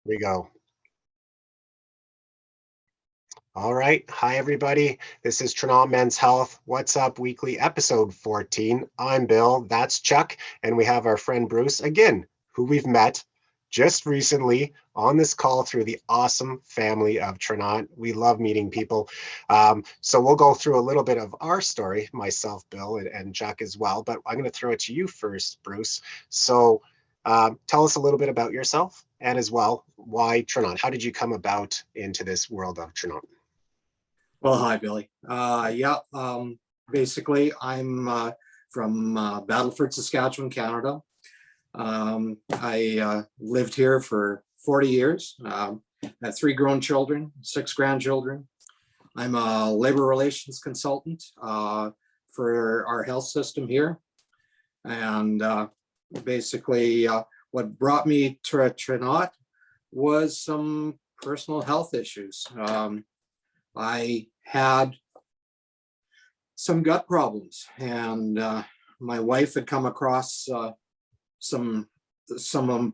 We go. All right. Hi, everybody. This is Tranont Men's Health. What's Up Weekly, episode 14. I'm Bill. That's Chuck. And we have our friend Bruce, again, who we've met just recently on this call through the awesome family of Tranont. We love meeting people. So we'll go through a little bit of our story, myself, Bill, and Chuck as well. But I'm going to throw it to you first, Bruce. So tell us a little bit about yourself and as well, why Tranont? How did you come about into this world of Tranont? Well, hi, Billy. Basically, I'm from Battleford, Saskatchewan, Canada. I lived here for 40 years, had 3 grown children, 6 grandchildren. I'm a labor relations consultant for our health system here. And basically, what brought me to Tranont was some personal health issues. I had some gut problems, and my wife had come across some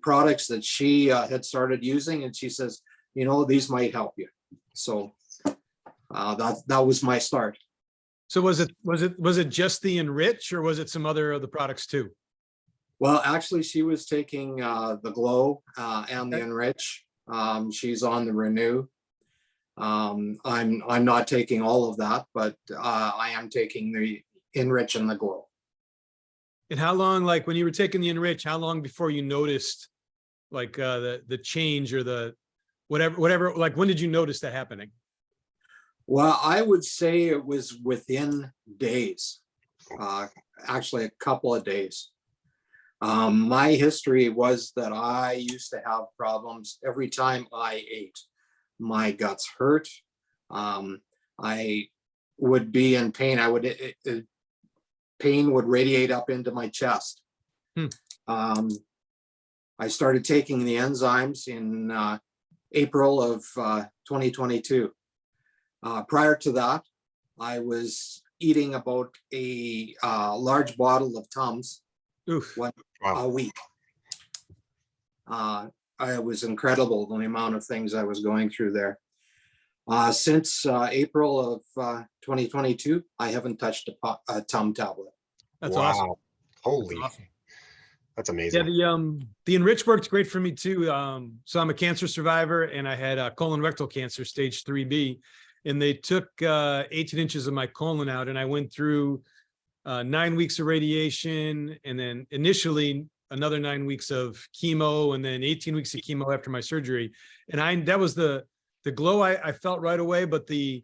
products that she had started using, and she says, you know, these might help you. So that was my start. So was it just the Enrich, or was it some other of the products too? Well, actually, she was taking the Glow and the Enrich. She's on the Renew. I'm not taking all of that, but I am taking the Enrich and the Glow. And how long, like when you were taking the Enrich, how long before you noticed like the change or the whatever, like when did you notice that happening? Well, I would say it was within days, actually a couple of days. My history was that I used to have problems every time I ate. My guts hurt. I would be in pain. Pain would radiate up into my chest. I started taking the enzymes in April of 2022. Prior to that, I was eating about a large bottle of Tums a week. It was incredible the amount of things I was going through there. Since April of 2022, I haven't touched a Tum tablet. That's awesome. Holy, that's awesome. That's amazing. Yeah, the Enrich worked great for me too. So I'm a cancer survivor, and I had colon rectal cancer, stage 3B, and they took 18 inches of my colon out, and I went through 9 weeks of radiation, and then initially another 9 weeks of chemo, and then 18 weeks of chemo after my surgery. And that was the Glow I felt right away, but the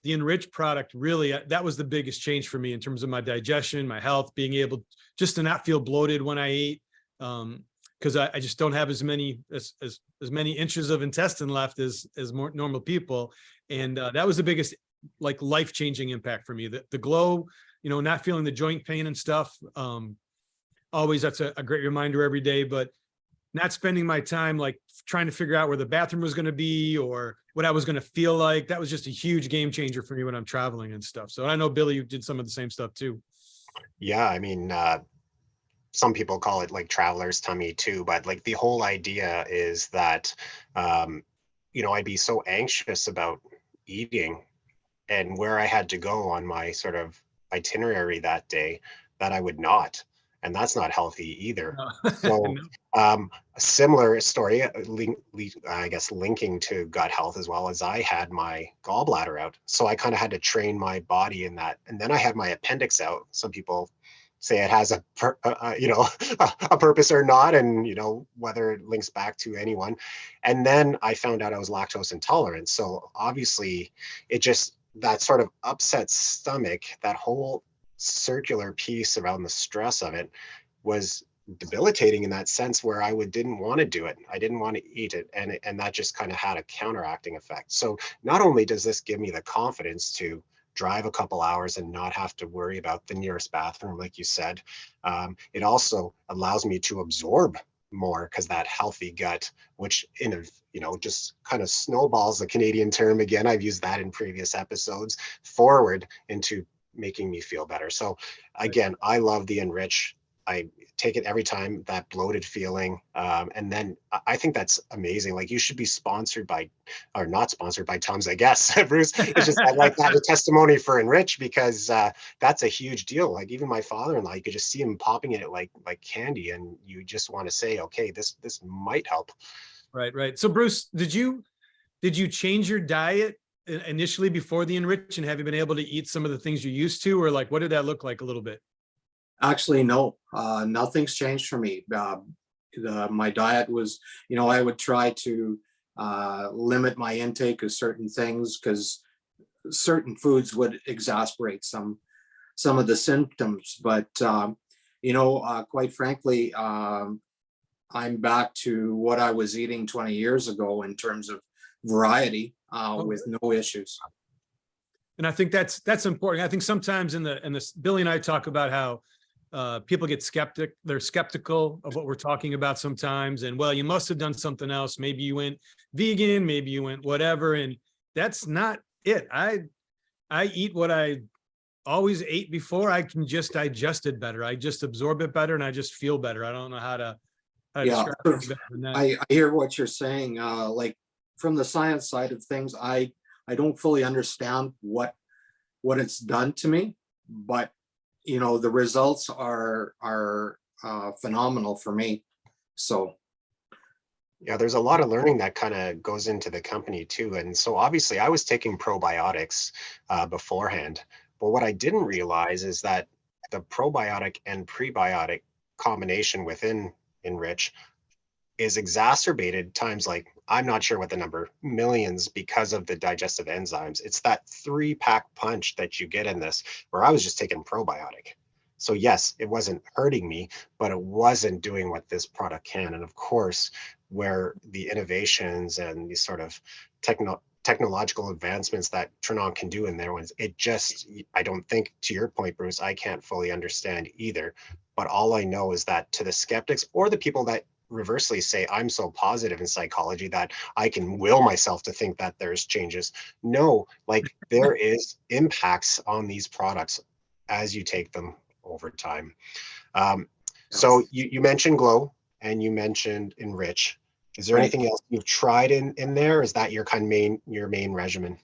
Enrich product really, that was the biggest change for me in terms of my digestion, my health, being able just to not feel bloated when I ate, because I just don't have as many inches of intestine left as more normal people. And that was the biggest like life-changing impact for me. The Glow, you know, not feeling the joint pain and stuff. Always, that's a great reminder every day, but not spending my time like trying to figure out where the bathroom was going to be or what I was going to feel like. That was just a huge game changer for me when I'm traveling and stuff. So I know, Billy, you did some of the same stuff too. Yeah, I mean, some people call it like traveler's tummy too, but like the whole idea is that, you know, I'd be so anxious about eating and where I had to go on my sort of itinerary that day that I would not. And that's not healthy either. No. So a similar story, I guess, linking to gut health as well, as I had my gallbladder out. So I kind of had to train my body in that. And then I had my appendix out. Some people say it has a purpose or not, and, you know, whether it links back to anyone. And then I found out I was lactose intolerant. So obviously it just, that sort of upset stomach, that whole circular piece around the stress of it was debilitating in that sense, where I didn't want to do it. I didn't want to eat it. And that just kind of had a counteracting effect. So not only does this give me the confidence to drive a couple hours and not have to worry about the nearest bathroom, like you said, it also allows me to absorb more, because that healthy gut, which just kind of snowballs, the Canadian term again, I've used that in previous episodes, forward into making me feel better. So again, I love the Enrich. I take it every time, that bloated feeling. And then I think that's amazing. Like, you should be sponsored by, or not sponsored by Tums, I guess. Bruce, it's just, I like to have a testimony for Enrich, because that's a huge deal. Like, even my father-in-law, you could just see him popping it like candy, and you just want to say, okay, this might help. Right. So Bruce, did you change your diet initially before the Enrich, and have you been able to eat some of the things you used to, or like, what did that look like a little bit? Actually, no, nothing's changed for me. My diet was, I would try to limit my intake of certain things, because certain foods would exasperate some of the symptoms. But quite frankly, I'm back to what I was eating 20 years ago in terms of variety, with no issues. And I think that's important. I think sometimes in this, Billy and I talk about how people get they're skeptical of what we're talking about sometimes. And, well, you must have done something else. Maybe you went vegan, maybe you went whatever. And that's not it. I eat what I always ate before. I can just digest it better. I just absorb it better, and I just feel better. I don't know how to Yeah, describe it better than that. I hear what you're saying. Like, from the science side of things, I don't fully understand what it's done to me, but the results are phenomenal for me. So Yeah, there's a lot of learning that kind of goes into the company too. And so obviously I was taking probiotics beforehand, but what I didn't realize is that the probiotic and prebiotic combination within Enrich is exacerbated times, like, I'm not sure what the number, millions, because of the digestive enzymes. It's that 3-pack punch that you get in this, where I was just taking probiotic. So yes, it wasn't hurting me, but it wasn't doing what this product can. And of course, where the innovations and these sort of technological advancements that Tranont can do in there, ones, it just, I don't think, to your point, Bruce, I can't fully understand either. But all I know is that to the skeptics, or the people that reversely say, I'm so positive in psychology that I can will myself to think that there's changes. No, like, there is impacts on these products as you take them over time. So you mentioned Glow and you mentioned Enrich. Is there anything else you've tried in there? Is that your main regimen?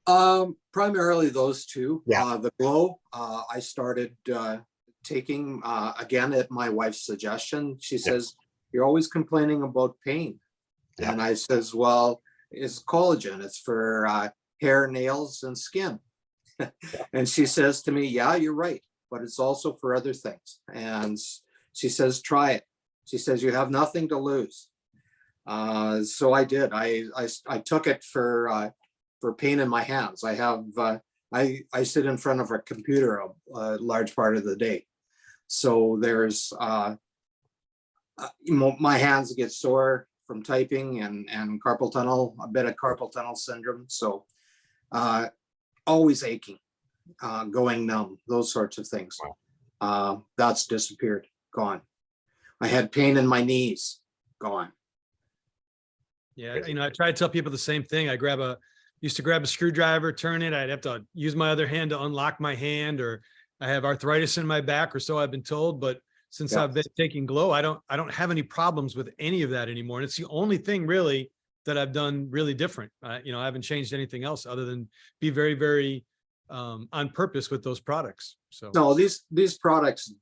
Primarily those two. Yeah. The Glow, I started taking again at my wife's suggestion. She says, you're always complaining about pain. Yeah. And I says, well, it's collagen. It's for hair, nails, and skin. And she says to me, yeah, you're right, but it's also for other things. And she says, try it. She says, you have nothing to lose. So I did. I took it for pain in my hands. I have I sit in front of a computer a large part of the day, so there's my hands get sore from typing and carpal tunnel, a bit of carpal tunnel syndrome. So always aching, going numb, those sorts of things. That's disappeared, gone. I had pain in my knees, gone. Yeah, I try to tell people the same thing. Used to grab a screwdriver, turn it. I'd have to use my other hand to unlock my hand, or I have arthritis in my back, or so I've been told. But since I've been taking Glow, I don't have any problems with any of that anymore. And it's the only thing really that I've done really different. I haven't changed anything else other than be very, very on purpose with those products. So no, these products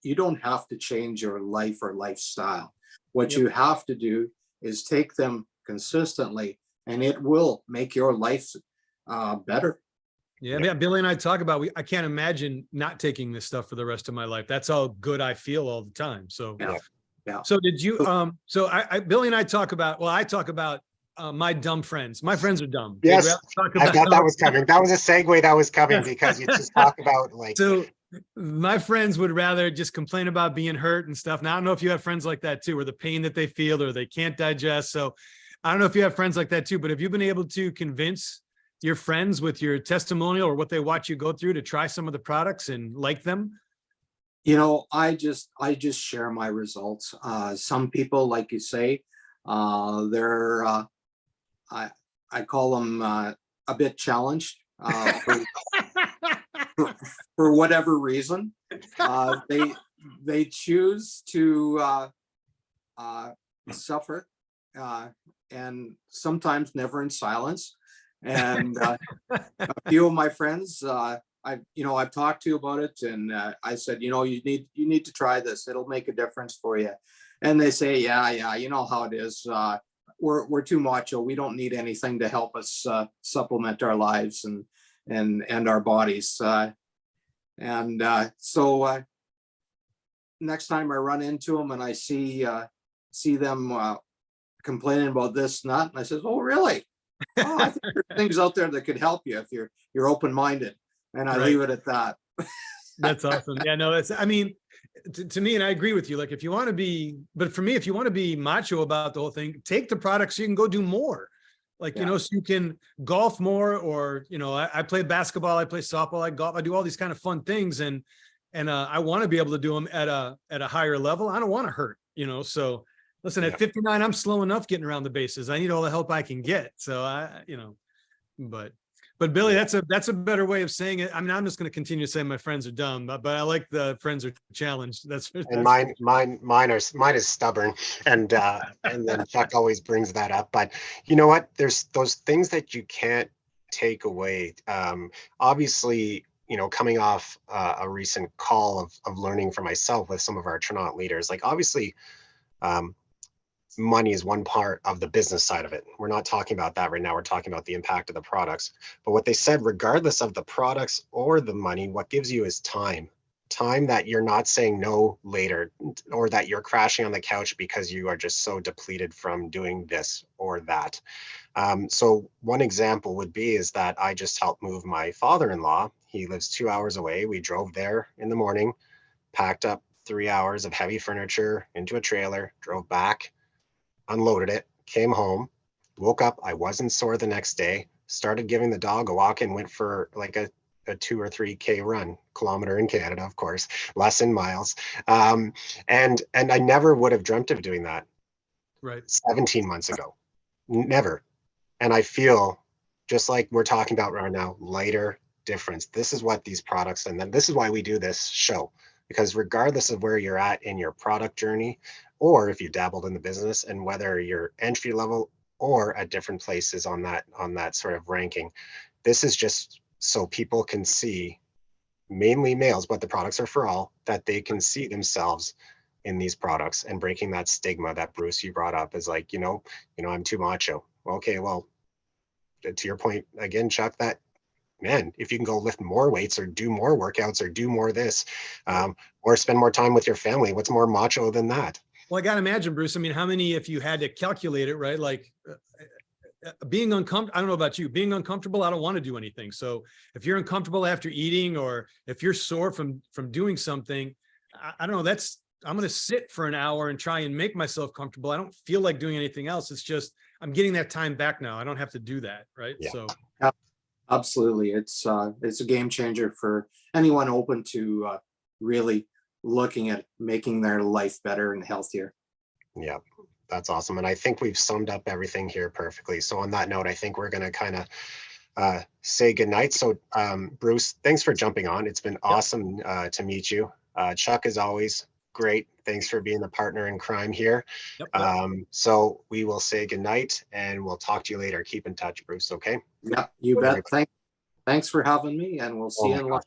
you don't have to change your life or lifestyle. What you have to do is take them consistently, and it will make your life better. Yeah, Billy and I talk about, I can't imagine not taking this stuff for the rest of my life. That's how good I feel all the time. So, yeah. So did you, Billy and I talk about, I talk about my dumb friends. My friends are dumb. Yes, I thought that was coming. That was a segue that was coming, because you just talk about, like. So my friends would rather just complain about being hurt and stuff. Now, I don't know if you have friends like that too, or the pain that they feel, or they can't digest. So I don't know if you have friends like that too, but have you been able to convince your friends with your testimonial or what they watch you go through to try some of the products and like them? I just share my results. Some people, like you say, they're I call them a bit challenged for whatever reason. they choose to suffer, and sometimes never in silence. And a few of my friends, I've talked to about it, and I said, you need to try this. It'll make a difference for you. And they say, yeah, you know how it is. We're too macho. We don't need anything to help us supplement our lives and our bodies. So next time I run into them and I see them complaining about this and that, and I says, "Oh, really? Oh, I think there's things out there that could help you if you're open-minded." And I leave it at that. That's awesome. Yeah, no, I mean, to me, and I agree with you, like if you want to be, but for me, if you want to be macho about the whole thing, take the product so you can go do more. Like, so you can golf more, or, I play basketball, I play softball, I golf, I do all these kind of fun things. And I want to be able to do them at a higher level. I don't want to hurt, so listen, at 59, I'm slow enough getting around the bases. I need all the help I can get. So but Billy, that's a better way of saying it. I mean, I'm just going to continue to say my friends are dumb, but I like the friends are challenged. And mine is stubborn, and then Chuck always brings that up. But you know what? There's those things that you can't take away. Obviously, coming off a recent call of learning for myself with some of our Tranont leaders, like obviously, money is one part of the business side of it. We're not talking about that right now. We're talking about the impact of the products. But what they said, regardless of the products or the money, what gives you is time that you're not saying no later, or that you're crashing on the couch because you are just so depleted from doing this or that. So one example would be is that I just helped move my father-in-law. He lives 2 hours away. We drove there in the morning, packed up 3 hours of heavy furniture into a trailer, drove back, unloaded it, came home, woke up. I wasn't sore the next day, started giving the dog a walk, and went for like a 2 or 3K run, kilometer in Canada, of course, less in miles. And I never would have dreamt of doing that 17 months ago. Never. And I feel just like we're talking about right now, lighter, difference. This is what these products, and then this is why we do this show, because regardless of where you're at in your product journey, or if you dabbled in the business, and whether you're entry level or at different places on that sort of ranking, this is just so people can see, mainly males, but the products are for all, that they can see themselves in these products, and breaking that stigma that Bruce, you brought up, is like, I'm too macho. Okay, well, to your point again, Chuck, that, man, if you can go lift more weights or do more workouts or do more this, or spend more time with your family, what's more macho than that? Well, I got to imagine, Bruce, I mean, how many, if you had to calculate it, right? Like being uncomfortable, I don't know about you, being uncomfortable, I don't want to do anything. So if you're uncomfortable after eating, or if you're sore from doing something, I don't know, I'm going to sit for an hour and try and make myself comfortable. I don't feel like doing anything else. It's just, I'm getting that time back now. I don't have to do that. Right. Yeah. So absolutely. It's a game changer for anyone open to really looking at making their life better and healthier. Yeah, that's awesome. And I think we've summed up everything here perfectly. So on that note, I think we're going to kind of say goodnight. So Bruce, thanks for jumping on. It's been awesome to meet you. Chuck, as always, great. Thanks for being the partner in crime here. So we will say goodnight, and we'll talk to you later. Keep in touch, Bruce. Okay. Yeah, you bet. Thanks for having me, and we'll see you in lunch.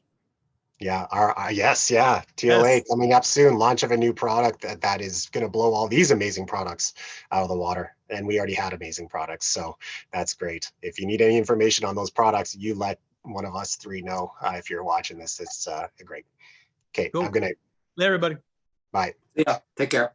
Yeah. Yes. Yeah. TLA coming up soon. Launch of a new product that is going to blow all these amazing products out of the water. And we already had amazing products. So that's great. If you need any information on those products, you let one of us three know if you're watching this. It's great. Okay. Cool. Have a good night. Hey, everybody. Bye. Yeah. Take care.